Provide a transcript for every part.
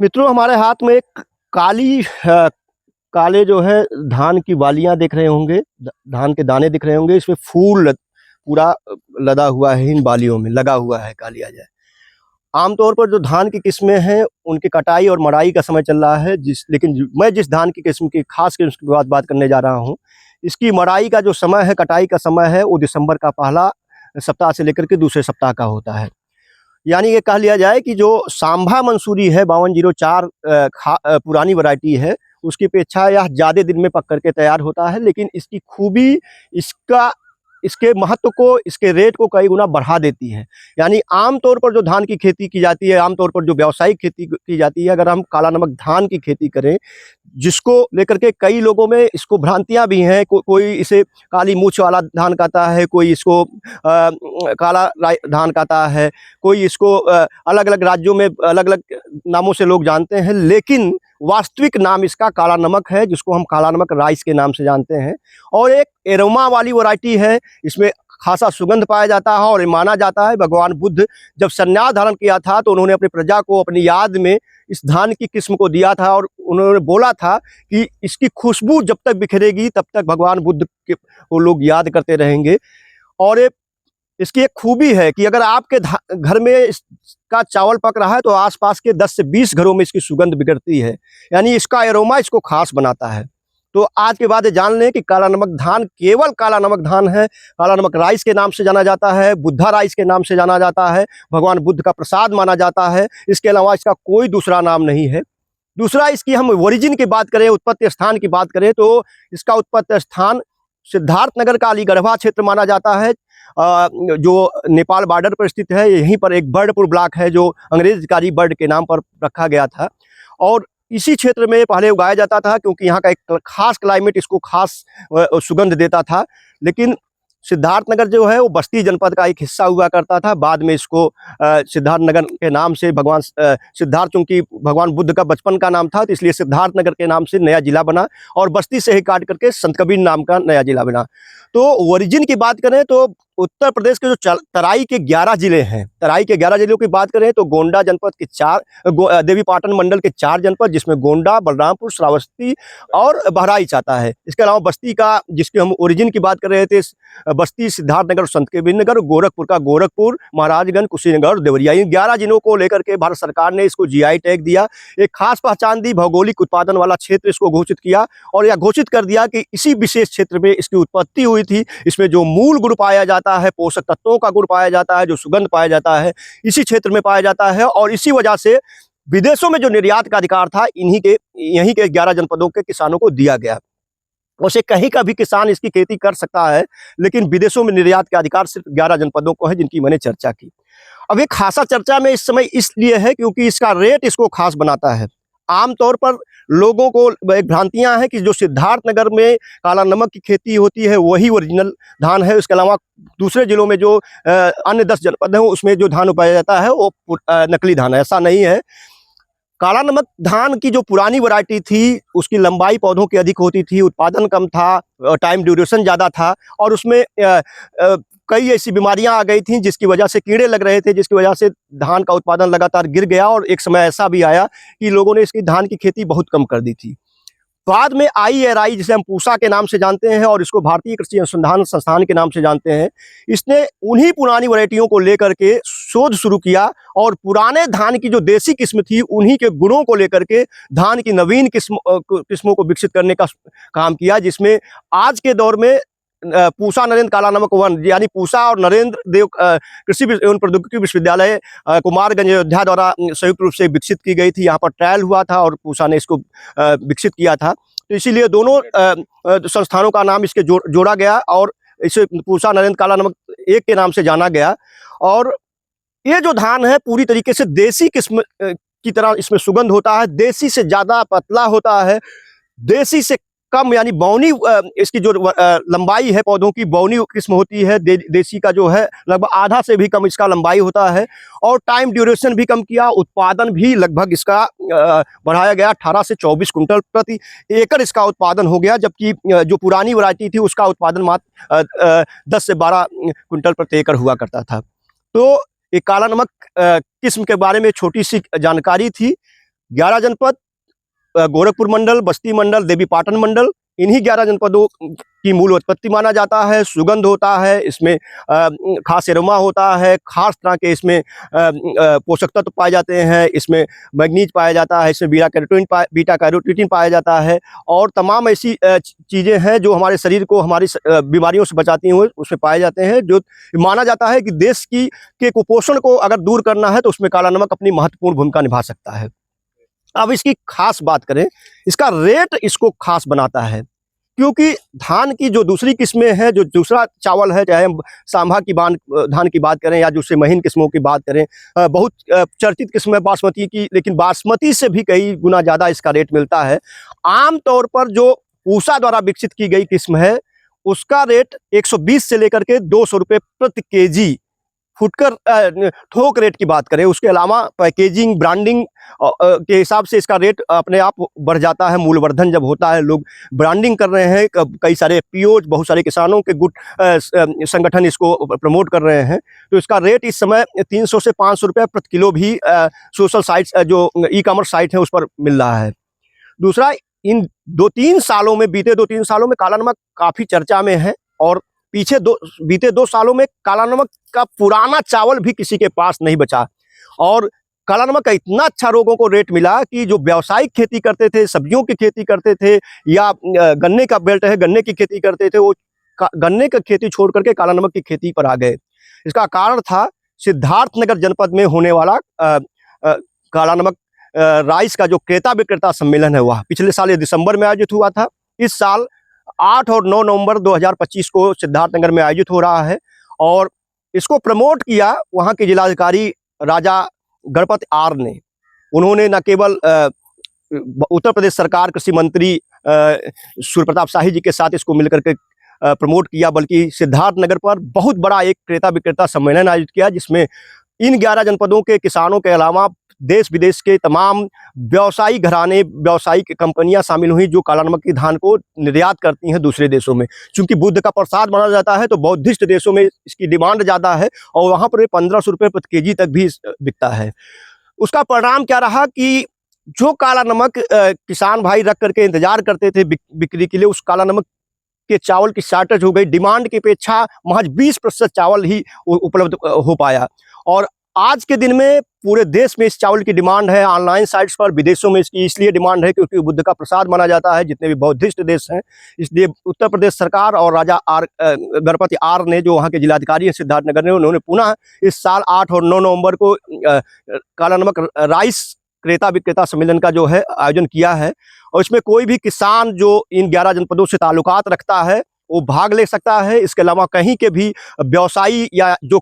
मित्रों, हमारे हाथ में एक काले जो है धान की बालियां दिख रहे होंगे, धान के दाने दिख रहे होंगे। इसमें पूरा लदा हुआ है, इन बालियों में लगा हुआ है कालिया जाए। आमतौर पर जो धान की किस्में हैं उनकी कटाई और मड़ाई का समय चल रहा है, लेकिन मैं जिस धान की किस्म की खास किस्म की बात करने जा रहा हूँ, इसकी मड़ाई का जो समय है, कटाई का समय है, वो दिसंबर का पहला सप्ताह से लेकर के दूसरे सप्ताह का होता है। यानी ये कह लिया जाए कि जो सांभा मंसूरी है 5204 पुरानी वैरायटी है, उसकी अपेक्षा यह ज़्यादा दिन में पक करके तैयार होता है। लेकिन इसकी खूबी इसके महत्व को, इसके रेट को कई गुना बढ़ा देती है। यानी आम तौर पर जो धान की खेती की जाती है, आम तौर पर जो व्यावसायिक खेती की जाती है, अगर हम काला नमक धान की खेती करें, जिसको लेकर के कई लोगों में इसको भ्रांतियां भी हैं। कोई इसे काली मूछ वाला धान कहता है, कोई इसको काला धान कहता है, कोई इसको अलग अलग राज्यों में अलग अलग नामों से लोग जानते हैं। लेकिन वास्तविक नाम इसका काला नमक है, जिसको हम काला नमक राइस के नाम से जानते हैं। और एक एरोमा वाली वैरायटी है, इसमें खासा सुगंध पाया जाता है। और ये माना जाता है भगवान बुद्ध जब संन्यास धारण किया था तो उन्होंने अपनी प्रजा को अपनी याद में इस धान की किस्म को दिया था, और उन्होंने बोला था कि इसकी खुशबू जब तक बिखरेगी तब तक भगवान बुद्ध के वो लोग याद करते रहेंगे। और इसकी एक खूबी है कि अगर आपके घर में इसका चावल पक रहा है तो आसपास के 10 से 20 घरों में इसकी सुगंध बिगड़ती है। यानी इसका एरोमा इसको खास बनाता है। तो आज के बाद जान लें कि काला नमक धान केवल काला नमक धान है। काला नमक राइस के नाम से जाना जाता है, बुद्धा राइस के नाम से जाना जाता है, भगवान बुद्ध का प्रसाद माना जाता है। इसके अलावा इसका कोई दूसरा नाम नहीं है। दूसरा, इसकी हम ओरिजिन की बात करें, उत्पत्ति स्थान की बात करें, तो इसका उत्पत्ति स्थान सिद्धार्थ नगर का अलीगढ़वा क्षेत्र माना जाता है, जो नेपाल बॉर्डर पर स्थित है। यहीं पर एक बर्डपुर ब्लॉक है जो अंग्रेज अधिकारी बर्ड के नाम पर रखा गया था, और इसी क्षेत्र में पहले उगाया जाता था, क्योंकि यहाँ का एक खास क्लाइमेट इसको खास सुगंध देता था। लेकिन सिद्धार्थनगर जो है वो बस्ती जनपद का एक हिस्सा हुआ करता था। बाद में इसको सिद्धार्थनगर के नाम से भगवान सिद्धार्थ, चूंकि भगवान बुद्ध का बचपन का नाम था, तो इसलिए सिद्धार्थनगर के नाम से नया जिला बना, और बस्ती से ही काट करके संत कबीर नाम का नया जिला बना। तो ओरिजिन की बात करें तो उत्तर प्रदेश के जो तराई के 11 जिले हैं, तराई के 11 जिलों की बात करें तो गोंडा जनपद के 4, देवीपाटन मंडल के 4 जनपद, जिसमें गोंडा, बलरामपुर, श्रावस्ती और बहराइच आता है। इसके अलावा बस्ती का, जिसके हम ओरिजिन की बात कर रहे थे, बस्ती, सिद्धार्थनगर, संत कबीर नगर, गोरखपुर का गोरखपुर, महाराजगंज, कुशीनगर और देवरिया, इन 11 जिलों को लेकर के भारत सरकार ने इसको जीआई टैग दिया, एक खास पहचान दी, भौगोलिक उत्पादन वाला क्षेत्र इसको घोषित किया, और यह घोषित कर दिया कि इसी विशेष क्षेत्र में इसकी उत्पत्ति हुई थी। इसमें जो मूल गुण पाया जाता है, पोषक तत्वों का गुण पाया जाता है, जो सुगंध पाया जाता है, इसी क्षेत्र में पाया जाता है। और इसी वजह से विदेशों में जो निर्यात का अधिकार था, यहीं के 11 जनपदों के किसानों को दिया गया। वैसे कहीं का भी किसान इसकी खेती कर सकता है, लेकिन विदेशों में निर्यात का अधिकार सिर्फ 11 जनपदों को है, जिनकी मैंने चर्चा की। अब ये खासा चर्चा में इस समय इसलिए है क्योंकि इसका रेट इसको खास बनाता है। आमतौर पर लोगों को एक भ्रांतियां हैं कि जो सिद्धार्थनगर में काला नमक की खेती होती है वही ओरिजिनल धान है। इसके अलावा दूसरे जिलों में जो अन्य 10 जनपद हैं उसमें जो धान उगाया जाता है वो नकली धान है। ऐसा नहीं है। काला नमक धान की जो पुरानी वैरायटी थी उसकी लंबाई पौधों की अधिक होती थी, उत्पादन कम था, टाइम ड्यूरेशन ज़्यादा था, और उसमें कई ऐसी बीमारियां आ गई थी जिसकी वजह से कीड़े लग रहे थे, जिसकी वजह से धान का उत्पादन लगातार गिर गया। और एक समय ऐसा भी आया कि लोगों ने इसकी धान की खेती बहुत कम कर दी थी। बाद में IRI, जिसे हम पूसा के नाम से जानते हैं, और इसको भारतीय कृषि अनुसंधान संस्थान के नाम से जानते हैं, इसने उन्हीं पुरानी वैरायटियों को लेकर के शोध शुरू किया, और पुराने धान की जो देसी किस्म थी उन्हीं के गुणों को लेकर के धान की नवीन किस्मों को विकसित करने का काम किया, जिसमें आज के दौर में पूसा नरेंद्र काला नमक 1, यानी पूसा और नरेंद्र देव कृषि एवं प्रौद्योगिकी विश्वविद्यालय कुमारगंज अयोध्या द्वारा संयुक्त रूप से विकसित की गई थी। यहाँ पर ट्रायल हुआ था और पूसा ने इसको विकसित किया था। तो इसीलिए दोनों संस्थानों का नाम इसके जोड़ा गया, और इसे पूसा नरेंद्र काला नमक 1 के नाम से जाना गया। और ये जो धान है पूरी तरीके से देसी किस्म की तरह इसमें सुगंध होता है, देसी से ज़्यादा पतला होता है, देसी से कम, यानी बौनी इसकी जो लंबाई है पौधों की, बौनी किस्म होती है। देसी का जो है लगभग आधा से भी कम इसका लंबाई होता है, और टाइम ड्यूरेशन भी कम किया, उत्पादन भी लगभग इसका बढ़ाया गया। 18 से 24 कुंटल प्रति एकड़ इसका उत्पादन हो गया, जबकि जो पुरानी वैरायटी थी उसका उत्पादन मात्र 10 से 12 कुंटल प्रति एकड़ हुआ करता था। तो ये काला नमक किस्म के बारे में छोटी सी जानकारी थी। 11 जनपद, गोरखपुर मंडल, बस्ती मंडल, देवीपाटन मंडल, इन्हीं 11 जनपदों की मूल उत्पत्ति माना जाता है। सुगंध होता है इसमें, खास एरोमा होता है, खास तरह के इसमें पोषक तत्व पाए जाते हैं, इसमें मैग्नीज पाया जाता है, इसमें बीटा कैरोटीन पाया जाता है, और तमाम ऐसी चीज़ें हैं जो हमारे शरीर को हमारी बीमारियों से बचाती हैं, उसमें पाए जाते हैं। जो माना जाता है कि देश के कुपोषण को अगर दूर करना है तो उसमें काला नमक अपनी महत्वपूर्ण भूमिका निभा सकता है। अब इसकी खास बात करें, इसका रेट इसको खास बनाता है, क्योंकि धान की जो दूसरी किस्में हैं, जो दूसरा चावल है, चाहे हम सांभा की धान की बात करें या दूसरे महीन किस्मों की बात करें, बहुत चर्चित किस्म है बासमती की, लेकिन बासमती से भी कई गुना ज़्यादा इसका रेट मिलता है। आमतौर पर जो पूसा द्वारा विकसित की गई किस्म है, उसका रेट 120 से लेकर के 200 रुपये प्रति केजी फुटकर थोक रेट की बात करें। उसके अलावा पैकेजिंग, ब्रांडिंग के हिसाब से इसका रेट अपने आप बढ़ जाता है। मूल्यवर्धन जब होता है, लोग ब्रांडिंग कर रहे हैं, कई सारे एफपीओज, बहुत सारे किसानों के गुट संगठन इसको प्रमोट कर रहे हैं, तो इसका रेट इस समय 300 से 500 रुपये प्रति किलो भी सोशल साइट्स, जो ई कॉमर्स साइट है, उस पर मिल रहा है। दूसरा, इन बीते 2-3 सालों में काला नमक काफ़ी चर्चा में है, और बीते 2 सालों में काला नमक का पुराना चावल भी किसी के पास नहीं बचा, और काला नमक का इतना अच्छा लोगों को रेट मिला कि जो व्यावसायिक खेती करते थे, सब्जियों की खेती करते थे, या गन्ने का बेल्ट है, गन्ने की खेती करते थे, वो गन्ने की खेती छोड़ करके काला नमक की खेती पर आ गए। इसका कारण था सिद्धार्थनगर जनपद में होने वाला काला नमक राइस का जो क्रेता विक्रेता सम्मेलन है, वह पिछले साल दिसंबर में आयोजित हुआ था। इस साल 8 और 9 नवंबर 2025 को सिद्धार्थनगर में आयोजित हो रहा है, और इसको प्रमोट किया वहाँ के जिलाधिकारी राजा गणपत आर ने। उन्होंने न केवल उत्तर प्रदेश सरकार कृषि मंत्री सूर्य प्रताप शाही जी के साथ इसको मिलकर के प्रमोट किया, बल्कि सिद्धार्थनगर पर बहुत बड़ा एक क्रेता विक्रेता सम्मेलन आयोजित किया, जिसमें इन 11 जनपदों के किसानों के अलावा देश विदेश के तमाम व्यवसायी घराने, व्यवसायिक कंपनियां शामिल हुई, जो काला नमक की धान को निर्यात करती हैं दूसरे देशों में। चूंकि बुद्ध का प्रसाद माना जाता है, तो बौद्धिस्ट देशों में इसकी डिमांड ज़्यादा है, और वहाँ पर 1500 रुपये प्रति केजी तक भी बिकता है। उसका परिणाम क्या रहा कि जो काला नमक किसान भाई रख करके इंतजार करते थे बिक्री के लिए, उस काला नमक के चावल की शॉर्टेज हो गई। डिमांड की अपेक्षा महज 20% चावल ही उपलब्ध हो पाया, और आज के दिन में पूरे देश में इस चावल की डिमांड है। ऑनलाइन साइट्स पर, विदेशों में इसकी इसलिए डिमांड है क्योंकि बुद्ध का प्रसाद माना जाता है, जितने भी बौद्धिस्ट देश हैं। इसलिए उत्तर प्रदेश सरकार और राजा गणपति आर ने, जो वहाँ के जिलाधिकारी हैं सिद्धार्थनगर ने, उन्होंने पुनः इस साल 8 और 9 नवंबर को काला नमक राइस क्रेता विक्रेता सम्मेलन का जो है आयोजन किया है, और इसमें कोई भी किसान जो इन 11 जनपदों से ताल्लुकात रखता है वो भाग ले सकता है। इसके अलावा कहीं के भी व्यवसायी या जो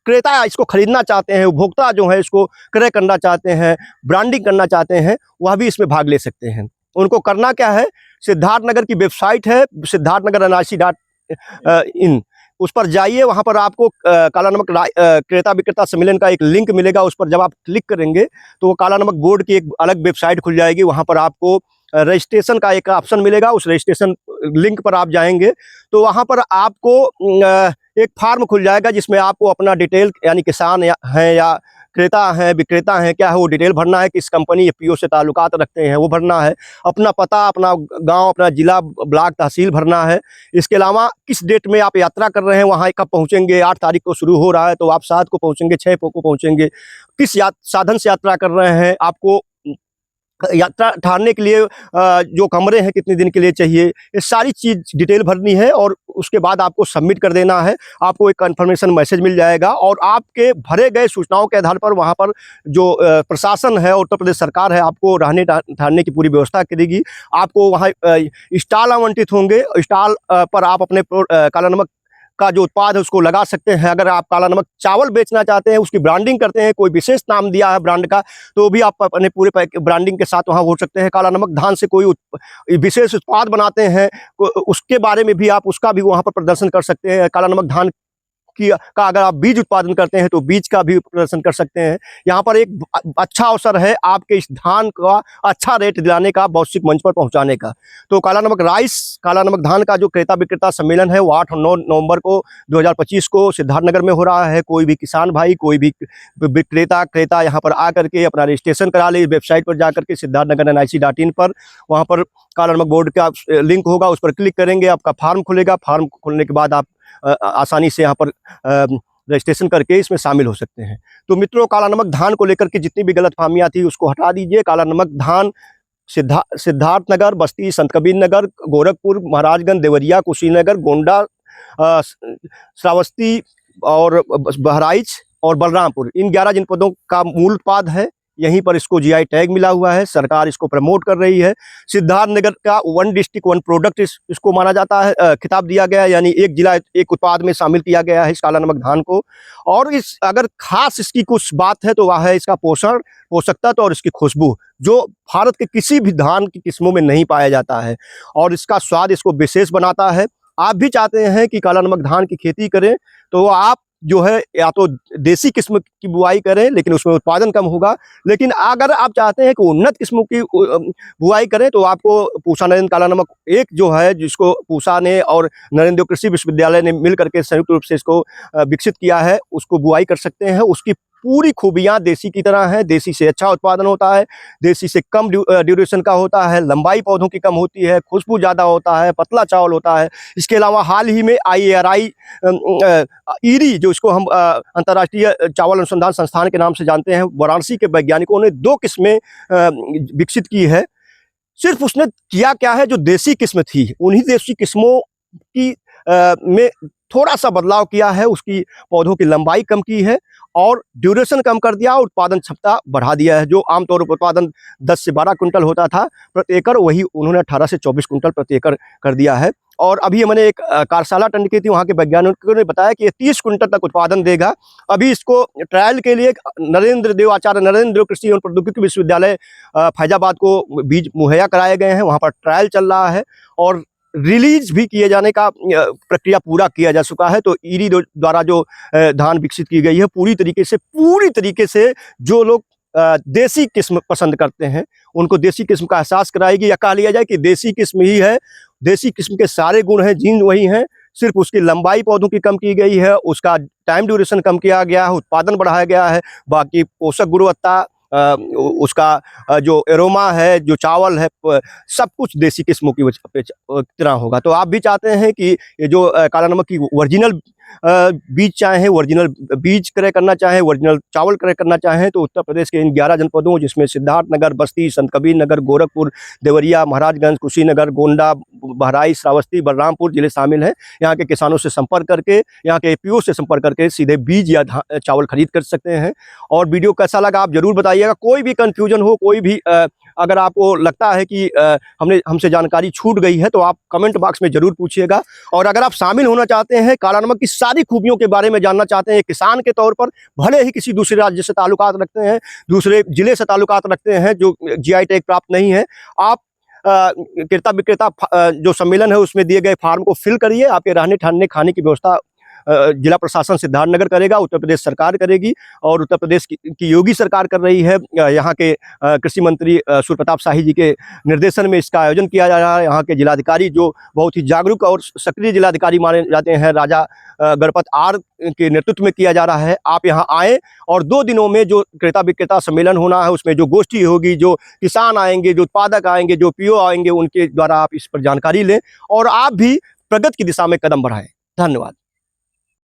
क्रेता इसको खरीदना चाहते हैं, उपभोक्ता जो है इसको क्रय करना चाहते हैं, ब्रांडिंग करना चाहते हैं, वह भी इसमें भाग ले सकते हैं। उनको करना क्या है, सिद्धार्थनगर की वेबसाइट है siddharthnagar.nic.in, उस पर जाइए। वहाँ पर आपको काला नमक क्रेता विक्रेता सम्मेलन का एक लिंक मिलेगा। उस पर जब आप क्लिक करेंगे तो वो काला नमक बोर्ड की एक अलग वेबसाइट खुल जाएगी। वहाँ पर आपको रजिस्ट्रेशन का एक ऑप्शन मिलेगा। उस रजिस्ट्रेशन लिंक पर आप जाएंगे तो वहाँ पर आपको एक फार्म खुल जाएगा, जिसमें आपको अपना डिटेल, यानी किसान हैं या क्रेता हैं, विक्रेता हैं, क्या है वो डिटेल भरना है, किस कंपनी एफपीओ से ताल्लुकात रखते हैं वो भरना है, अपना पता, अपना गांव, अपना जिला, ब्लॉक, तहसील भरना है। इसके अलावा किस डेट में आप यात्रा कर रहे हैं, वहाँ कब पहुँचेंगे। 8 तारीख को शुरू हो रहा है तो आप 7 को पहुँचेंगे, 6 को पहुँचेंगे। किस साधन से यात्रा कर रहे हैं, आपको यात्रा ठहरने के लिए जो कमरे हैं कितने दिन के लिए चाहिए, ये सारी चीज़ डिटेल भरनी है, और उसके बाद आपको सबमिट कर देना है। आपको एक कन्फर्मेशन मैसेज मिल जाएगा, और आपके भरे गए सूचनाओं के आधार पर वहाँ पर जो प्रशासन है, उत्तर प्रदेश सरकार है, आपको रहने ठहरने की पूरी व्यवस्था करेगी। आपको वहाँ स्टॉल आवंटित होंगे। स्टॉल पर आप अपने काला नमक का जो उत्पाद है उसको लगा सकते हैं। अगर आप काला नमक चावल बेचना चाहते हैं, उसकी ब्रांडिंग करते हैं, कोई विशेष नाम दिया है ब्रांड का, तो भी आप अपने पूरे ब्रांडिंग के साथ वहाँ हो सकते हैं। काला नमक धान से कोई विशेष उत्पाद बनाते हैं, उसके बारे में भी आप उसका भी वहाँ पर प्रदर्शन कर सकते हैं। काला नमक धान का अगर आप बीज उत्पादन करते हैं तो बीज का भी प्रदर्शन कर सकते हैं। यहाँ पर एक अच्छा अवसर है आपके इस धान का अच्छा रेट दिलाने का, वैश्विक मंच पर पहुंचाने का। तो काला नमक राइस, काला नमक धान का जो क्रेता विक्रेता सम्मेलन है वो 8 और 9 नवंबर को 2025 को सिद्धार्थनगर में हो रहा है। कोई भी किसान भाई, कोई भी क्रेता यहाँ पर आकर के अपना रजिस्ट्रेशन करा ले। वेबसाइट पर जाकर के सिद्धार्थनगर nic.in पर, वहाँ पर काला नमक बोर्ड का लिंक होगा, उस पर क्लिक करेंगे, आपका फार्म खुलेगा। फार्म खुलने के बाद आप आसानी से यहाँ पर रजिस्ट्रेशन करके इसमें शामिल हो सकते हैं। तो मित्रों, काला नमक धान को लेकर के जितनी भी गलतफहमियां थी उसको हटा दीजिए। काला नमक धान सिद्धार्थनगर, बस्ती, संत कबीर नगर, गोरखपुर, महाराजगंज, देवरिया, कुशीनगर, गोंडा, श्रावस्ती और बहराइच और बलरामपुर, इन 11 जनपदों का मूल उत्पाद है। यहीं पर इसको जीआई टैग मिला हुआ है, सरकार इसको प्रमोट कर रही है। सिद्धार्थनगर का 1 डिस्ट्रिक्ट 1 प्रोडक्ट इसको माना जाता है, खिताब दिया गया है, यानी एक जिला एक उत्पाद में शामिल किया गया है इस काला नमक धान को। और इस अगर खास इसकी कुछ बात है तो वह है इसका पोषण, पोषक तत्व और इसकी खुशबू, जो भारत के किसी भी धान की किस्मों में नहीं पाया जाता है, और इसका स्वाद इसको विशेष बनाता है। आप भी चाहते हैं कि काला नमक धान की खेती करें तो आप जो है या तो देसी किस्म की बुआई करें, लेकिन उसमें उत्पादन कम होगा। लेकिन अगर आप चाहते हैं कि उन्नत किस्मों की बुआई करें तो आपको पूसा नरेंद्र काला नमक एक जो है, जिसको पूसा ने और नरेंद्र कृषि विश्वविद्यालय ने मिल करके संयुक्त रूप से इसको विकसित किया है, उसको बुआई कर सकते हैं। उसकी पूरी खूबियां देसी की तरह हैं। देसी से अच्छा उत्पादन होता है, देसी से कम ड्यूरेशन का होता है, लंबाई पौधों की कम होती है, खुशबू ज़्यादा होता है, पतला चावल होता है। इसके अलावा हाल ही में IARI ईरी, जो इसको हम अंतर्राष्ट्रीय चावल अनुसंधान संस्थान के नाम से जानते हैं, वाराणसी के वैज्ञानिकों ने 2 किस्में विकसित की है। सिर्फ उसने किया क्या है, जो देसी किस्म थी उन्हीं देसी किस्मों की में थोड़ा सा बदलाव किया है, उसकी पौधों की लंबाई कम की है और ड्यूरेशन कम कर दिया, उत्पादन क्षमता बढ़ा दिया है। जो आमतौर पर उत्पादन 10 से 12 क्विंटल होता था प्रति एकड़, वही उन्होंने 18 से 24 क्विंटल प्रति एकड़ कर दिया है। और अभी मैंने एक कार्यशाला अटेंड की थी, वहाँ के वैज्ञानिकों ने बताया कि ये 30 क्विंटल तक उत्पादन देगा। अभी इसको ट्रायल के लिए आचार्य नरेंद्र देव कृषि एवं प्रौद्योगिकी विश्वविद्यालय फैजाबाद को बीज मुहैया कराए गए हैं, वहाँ पर ट्रायल चल रहा है और रिलीज भी किए जाने का प्रक्रिया पूरा किया जा चुका है। तो ईरी द्वारा जो धान विकसित की गई है, पूरी तरीके से जो लोग देसी किस्म पसंद करते हैं उनको देसी किस्म का एहसास कराएगी, या कह लिया जाए कि देसी किस्म ही है। देसी किस्म के सारे गुण हैं, जीन वही हैं, सिर्फ उसकी लंबाई पौधों की कम की गई है, उसका टाइम ड्यूरेशन कम किया गया है, उत्पादन बढ़ाया गया है। बाकी पोषक गुणवत्ता, उसका जो एरोमा है, जो चावल है, सब कुछ देसी किस्मों की तरह होगा। तो आप भी चाहते हैं कि ये जो काला नमक की ओरिजिनल बीज चाहें, ओरिजिनल बीज क्रय करना चाहें, ओरिजिनल चावल क्रय करना चाहें, तो उत्तर प्रदेश के इन 11 जनपदों, जिसमें सिद्धार्थनगर, बस्ती, संत कबीर नगर, गोरखपुर, देवरिया, महाराजगंज, कुशीनगर, गोंडा, बहराइच, श्रावस्ती, बलरामपुर जिले शामिल हैं। यहाँ के किसानों से संपर्क करके, यहाँ के APO से संपर्क करके सीधे बीज या चावल खरीद कर सकते हैं। और वीडियो कैसा लगा आप जरूर बताइएगा। कोई भी कन्फ्यूजन हो, कोई भी अगर आपको लगता है कि हमसे जानकारी छूट गई है, तो आप कमेंट बॉक्स में जरूर पूछिएगा। और अगर आप शामिल होना चाहते हैं, काला नमक की सारी खूबियों के बारे में जानना चाहते हैं किसान के तौर पर, भले ही किसी दूसरे राज्य से ताल्लुकात रखते हैं, दूसरे जिले से ताल्लुकात रखते हैं जो GI टैग प्राप्त नहीं है, आप क्रेता विक्रेता जो सम्मेलन है उसमें दिए गए फॉर्म को फिल करिए। आपके रहने ठहरने खाने की व्यवस्था जिला प्रशासन सिद्धार्थनगर करेगा, उत्तर प्रदेश सरकार करेगी, और उत्तर प्रदेश की योगी सरकार कर रही है। यहाँ के कृषि मंत्री सूर्य प्रताप शाही जी के निर्देशन में इसका आयोजन किया जा रहा है। यहाँ के जिलाधिकारी जो बहुत ही जागरूक और सक्रिय जिलाधिकारी माने जाते हैं, राजा गणपत R के नेतृत्व में किया जा रहा है। आप यहाँ आएँ और 2 दिनों में जो क्रेता विक्रेता सम्मेलन होना है उसमें जो गोष्ठी होगी, जो किसान आएंगे, जो उत्पादक आएंगे, जो PO आएंगे, उनके द्वारा आप इस पर जानकारी लें और आप भी प्रगति की दिशा में कदम बढ़ाएं। धन्यवाद।